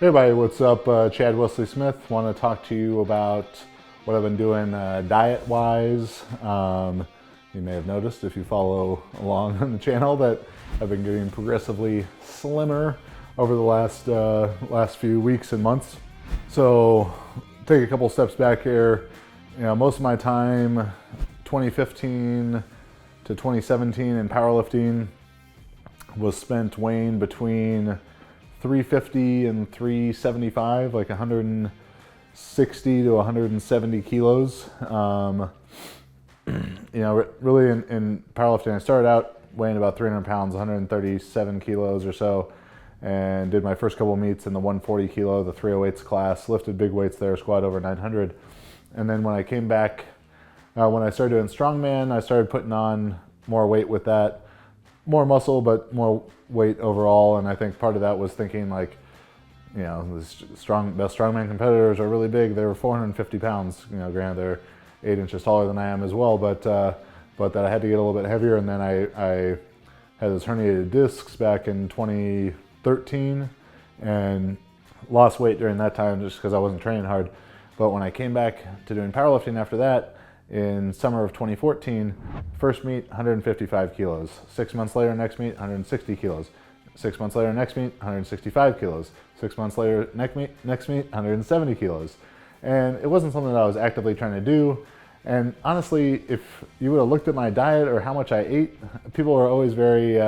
Hey everybody, what's up? Chad Wesley Smith. Want to talk to you about what I've been doing diet-wise. You may have noticed if you follow along on the channel that I've been getting progressively slimmer over the last few weeks and months. So take a couple steps back here. Most of my time, 2015 to 2017 in powerlifting was spent weighing between 350 and 375, like 160 to 170 kilos. Really in powerlifting, I started out weighing about 300 pounds, 137 kilos or so, and did my first couple of meets in the 140 kilo, the 308s class, lifted big weights there, squat over 900. And then when I came back, when I started doing strongman, I started putting on more weight with that. More muscle, but more weight overall. And I think part of that was thinking like, the best strongman competitors are really big. They were 450 pounds. Granted they're 8 inches taller than I am as well, but that I had to get a little bit heavier. And then I had those herniated discs back in 2013 and lost weight during that time just because I wasn't training hard. But when I came back to doing powerlifting after that, in summer of 2014, first meet, 155 kilos. 6 months later, next meet, 160 kilos. 6 months later, next meet, 165 kilos. 6 months later, next meet, 170 kilos. And it wasn't something that I was actively trying to do. And honestly, if you would have looked at my diet or how much I ate, people were always very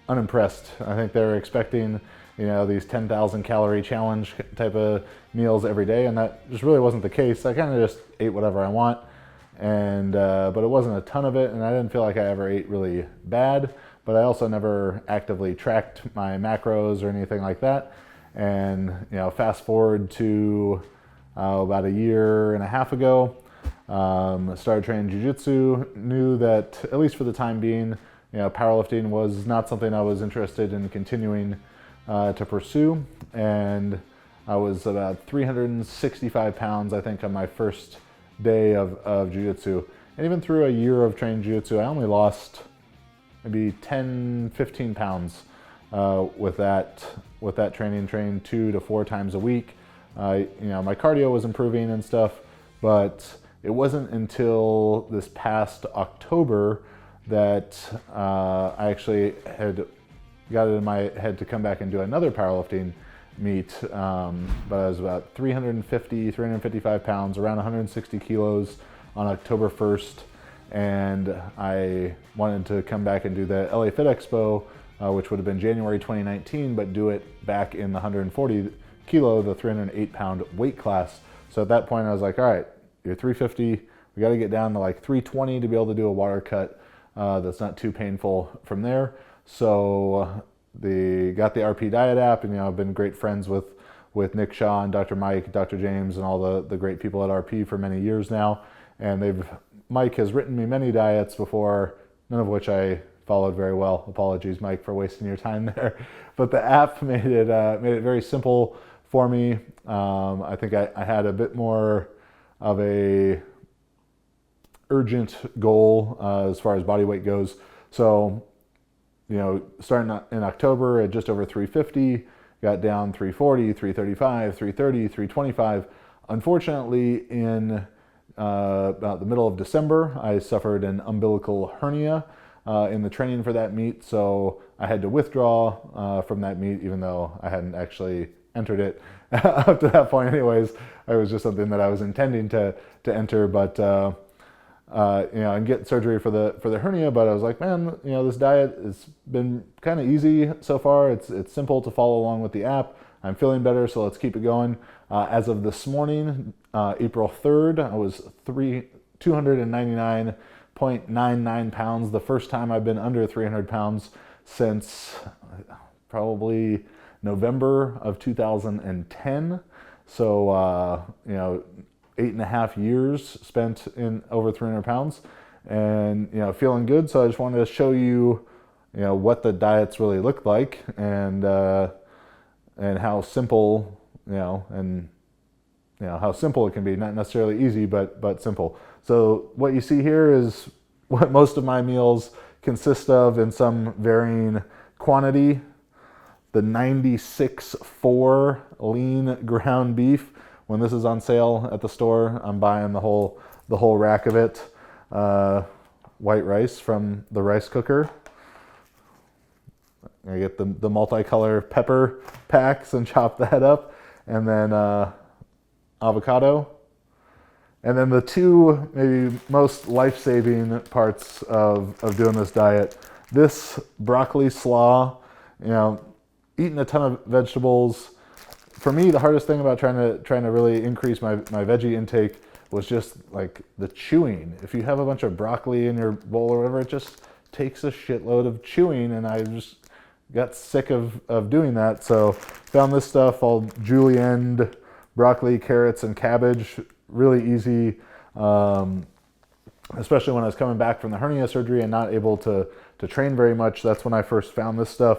unimpressed. I think they were expecting these 10,000 calorie challenge type of meals every day, and that just really wasn't the case. I kind of just ate whatever I want. And but it wasn't a ton of it, and I didn't feel like I ever ate really bad, but I also never actively tracked my macros or anything like that. And fast forward to about a year and a half ago, started training jiu-jitsu, knew that at least for the time being, powerlifting was not something I was interested in continuing to pursue. And I was about 365 pounds, I think, on my first day of jiu-jitsu. And even through a year of training jiu-jitsu, I only lost maybe 10, 15 pounds with that training 2 to 4 times a week. My cardio was improving and stuff, but it wasn't until this past October that I actually had got it in my head to come back and do another powerlifting meet, but I was about 355 pounds, around 160 kilos on October 1st, and I wanted to come back and do the LA Fit Expo, which would have been January 2019, but do it back in the 140 kilo, the 308 pound weight class. So at that point I was like, all right, you're 350, we got to get down to like 320 to be able to do a water cut that's not too painful from there. So got the RP Diet app, and I've been great friends with Nick Shaw and Dr. Mike, Dr. James, and all the great people at RP for many years now. And Mike has written me many diets before, none of which I followed very well. Apologies, Mike, for wasting your time there. But the app made it very simple for me. I think I had a bit more of a urgent goal as far as body weight goes. So starting in October at just over 350, got down 340, 335, 330, 325. Unfortunately, in about the middle of December, I suffered an umbilical hernia in the training for that meet, so I had to withdraw from that meet, even though I hadn't actually entered it up to that point anyways. It was just something that I was intending to enter, but and get surgery for the hernia. But I was like, man, this diet has been kind of easy so far. It's simple to follow along with the app. I'm feeling better, so let's keep it going. As of this morning, April 3rd, I was 299.99 pounds. The first time I've been under 300 pounds since probably November of 2010. So 8.5 years spent in over 300 pounds, and feeling good. So I just wanted to show you what the diets really look like, and how simple how simple it can be. Not necessarily easy, but simple. So what you see here is what most of my meals consist of in some varying quantity. the 96.4 lean ground beef. When this is on sale at the store, I'm buying the whole rack of it. White rice from the rice cooker. I get the multicolor pepper packs and chop that up, and then avocado. And then the two maybe most life-saving parts of doing this diet, this broccoli slaw, eating a ton of vegetables. For me, the hardest thing about trying to really increase my veggie intake was just like the chewing. If you have a bunch of broccoli in your bowl or whatever, it just takes a shitload of chewing, and I just got sick of doing that. So found this stuff, all julienned broccoli, carrots, and cabbage. Really easy, especially when I was coming back from the hernia surgery and not able to train very much. That's when I first found this stuff.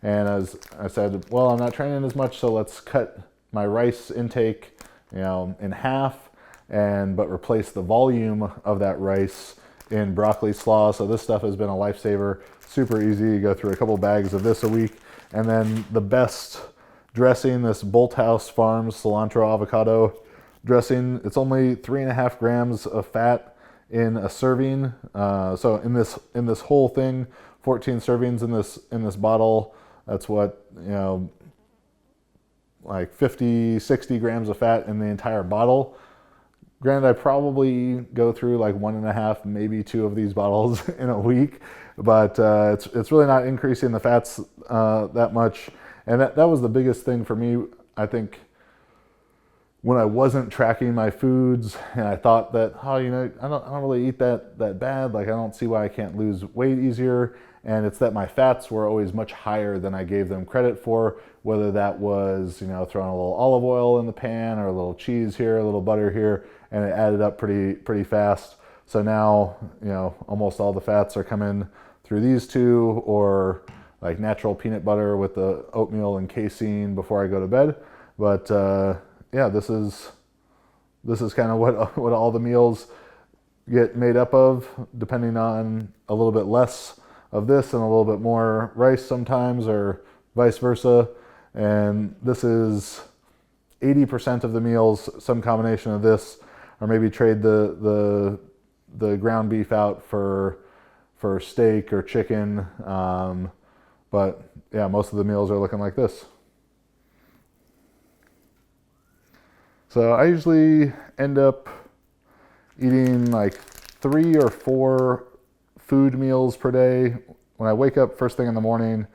And as I said, well, I'm not training as much, so let's cut my rice intake, in half, but replace the volume of that rice in broccoli slaw. So this stuff has been a lifesaver. Super easy. You go through a couple bags of this a week. And then the best dressing, this Bolthouse Farms cilantro avocado dressing. It's only 3.5 grams of fat in a serving. So in this whole thing, 14 servings in this bottle. That's what, like 50, 60 grams of fat in the entire bottle. Granted, I probably go through like 1.5, maybe 2 of these bottles in a week, but it's really not increasing the fats that much. And that was the biggest thing for me, I think, when I wasn't tracking my foods, and I thought that, I don't really eat that bad. Like, I don't see why I can't lose weight easier. And it's that my fats were always much higher than I gave them credit for, whether that was, throwing a little olive oil in the pan or a little cheese here, a little butter here, and it added up pretty fast. So now, almost all the fats are coming through these two, or like natural peanut butter with the oatmeal and casein before I go to bed. But yeah, this is kind of what all the meals get made up of, depending on a little bit less of this and a little bit more rice sometimes, or vice versa. And this is 80% of the meals, some combination of this, or maybe trade the ground beef out for steak or chicken. But yeah, most of the meals are looking like this. So I usually end up eating like 3 or 4 food meals per day. When I wake up first thing in the morning,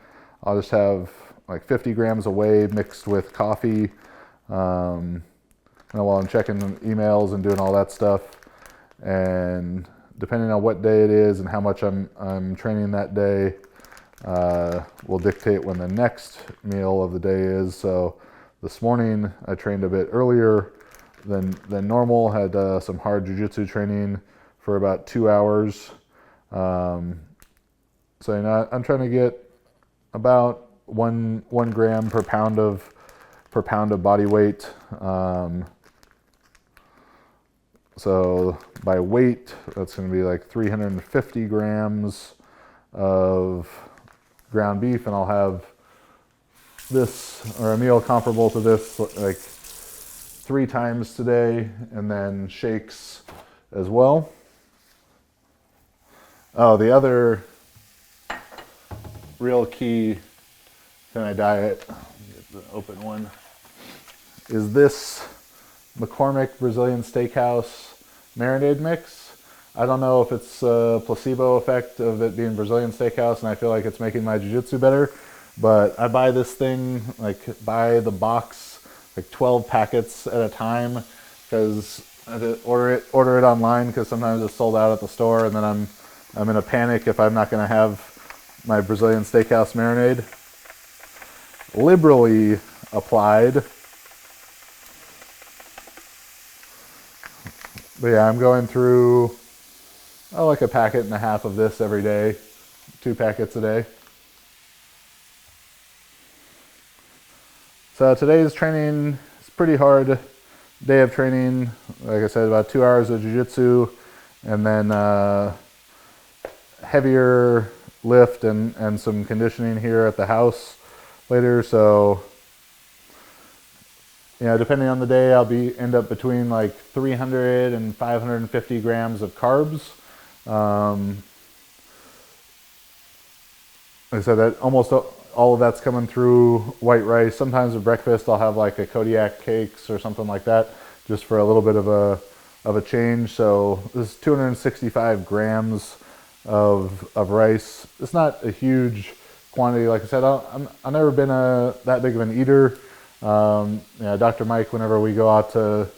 I'll just have like 50 grams of whey mixed with coffee. While I'm checking emails and doing all that stuff, and depending on what day it is and how much I'm training that day, will dictate when the next meal of the day is. So this morning I trained a bit earlier than normal, had some hard jiu-jitsu training for about 2 hours. So I'm trying to get about 1 gram per pound of body weight. So by weight, that's going to be like 350 grams of ground beef, and I'll have this, or a meal comparable to this, like 3 times today, and then shakes as well. Oh, the other real key to my diet, get the open one, is this McCormick Brazilian Steakhouse marinade mix. I don't know if it's a placebo effect of it being Brazilian Steakhouse and I feel like it's making my jiu-jitsu better, but I buy this thing, like buy the box, like 12 packets at a time, because I have to order it online, because sometimes it's sold out at the store, and then I'm in a panic if I'm not going to have my Brazilian Steakhouse marinade. Liberally applied. But yeah, I'm going through like a packet and a half of this every day, 2 packets a day. So today's training is pretty hard day of training. Like I said, about 2 hours of jiu-jitsu, and then heavier lift and some conditioning here at the house. later. So, depending on the day, I'll end up between like 300 and 550 grams of carbs. Like I said, that almost all of that's coming through white rice. Sometimes at breakfast I'll have like a Kodiak cakes or something like that, just for a little bit of a change. So this is 265 grams of rice. It's not a huge quantity. Like I said, I've never been that big of an eater. Dr. Mike, whenever we go out to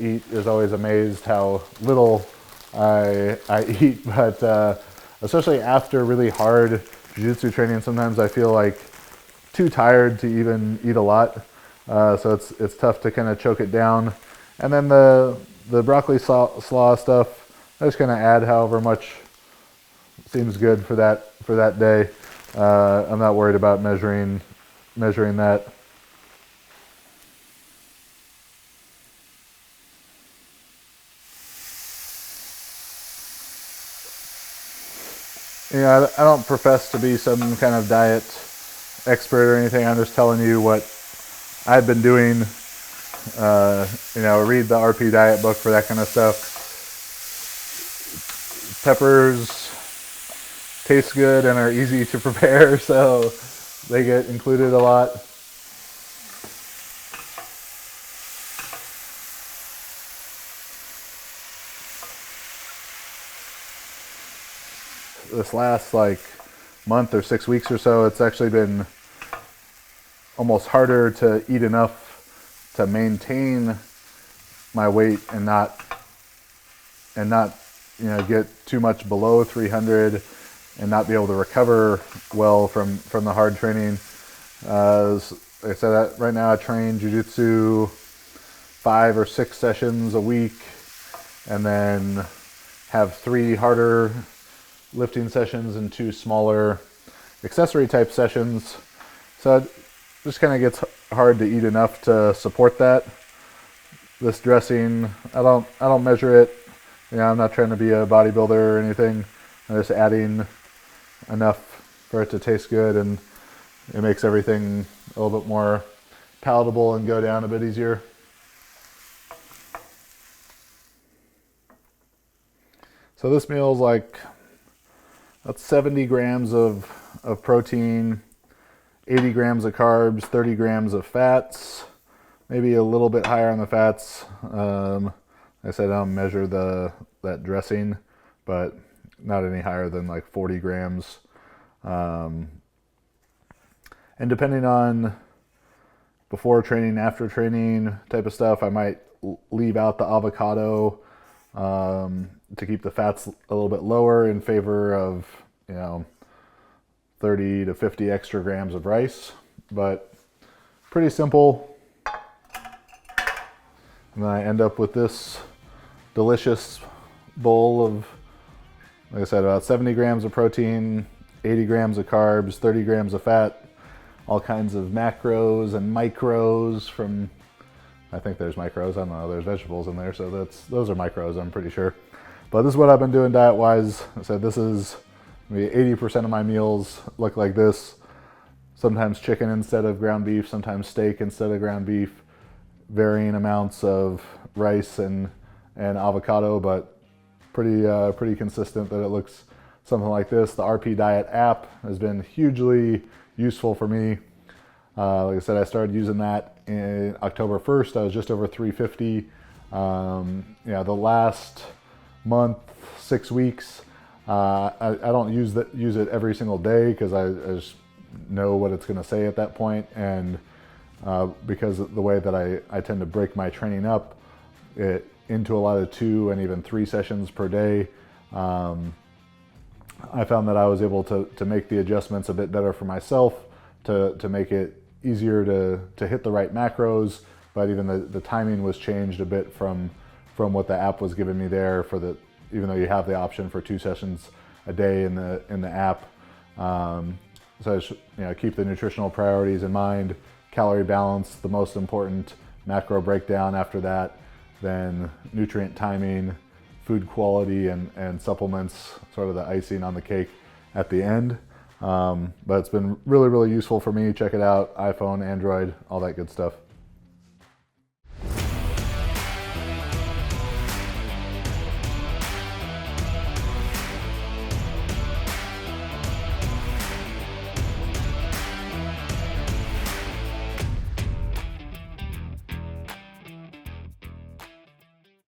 eat, is always amazed how little I eat. But especially after really hard jiu-jitsu training, sometimes I feel like too tired to even eat a lot. So it's tough to kind of choke it down. And then the broccoli slaw stuff, I just kind of add however much seems good for that day. I'm not worried about measuring that. I don't profess to be some kind of diet expert or anything. I'm just telling you what I've been doing. Read the RP diet book for that kind of stuff. Peppers taste good and are easy to prepare, so they get included a lot. This last like month or 6 weeks or so, it's actually been almost harder to eat enough to maintain my weight and not get too much below 300 and not be able to recover well from the hard training. Like I said, right now I train jiu-jitsu 5 or 6 sessions a week, and then have 3 harder lifting sessions and 2 smaller accessory type sessions. So it just kind of gets hard to eat enough to support that. This dressing, I don't measure it. I'm not trying to be a bodybuilder or anything. I'm just adding enough for it to taste good, and it makes everything a little bit more palatable and go down a bit easier. So this meal is like about 70 grams of protein, 80 grams of carbs, 30 grams of fats, maybe a little bit higher on the fats. Like I said, I don't measure that dressing, but not any higher than like 40 grams. And depending on before training, after training type of stuff, I might leave out the avocado to keep the fats a little bit lower in favor of 30 to 50 extra grams of rice. But pretty simple. And then I end up with this delicious bowl of, like I said, about 70 grams of protein, 80 grams of carbs, 30 grams of fat, all kinds of macros and micros from, I think there's micros, I don't know, there's vegetables in there, so those are micros, I'm pretty sure. But this is what I've been doing diet-wise. I said this is maybe 80% of my meals look like this. Sometimes chicken instead of ground beef, sometimes steak instead of ground beef, varying amounts of rice and avocado, but pretty consistent that it looks something like this. The RP Diet app has been hugely useful for me. Like I said, I started using that in October 1st. I was just over 350. The last month, 6 weeks, I don't use it every single day because I just know what it's going to say at that point, and because of the way that I tend to break my training up into a lot of 2 and even 3 sessions per day, I found that I was able to make the adjustments a bit better for myself to make it easier to hit the right macros, but even the timing was changed a bit from what the app was giving me there even though you have the option for 2 sessions a day in the app. So I just, keep the nutritional priorities in mind, calorie balance, the most important, macro breakdown after that, then nutrient timing, food quality, and supplements, sort of the icing on the cake at the end. But it's been really, really useful for me. Check it out. iPhone, Android, all that good stuff.